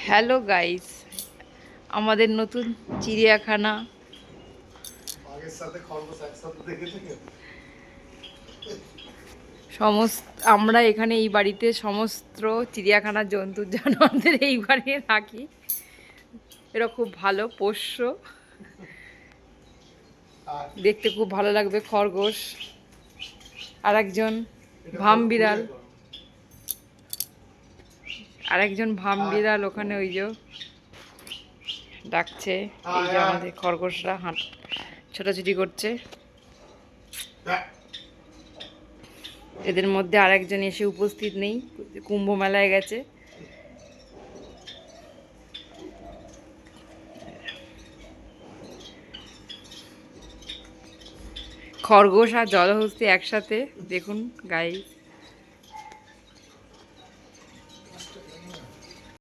Hello guys, আমাদের নতুন চিড়িয়াখানা। আমরা এখানে এই বাড়িতে সমস্ত চিড়িয়াখানার জন্তু জানোয়ারদের এই বাড়িতে রাখি। এরা খুব ভালো পোষ্য, দেখতে খুব ভালো লাগবে। খরগোশ, আরেকজন ভাম বিড়াল ওখানে ওই যে ডাকছে। এই যে আমাদের খরগোশরা ছোটাছুটি করছে। এদের মধ্যে আরেকজন এসে উপস্থিত নেই, কুম্ভ মেলায় গেছে। খরগোশ আর জলহস্তি একসাথে, দেখুন গাইস।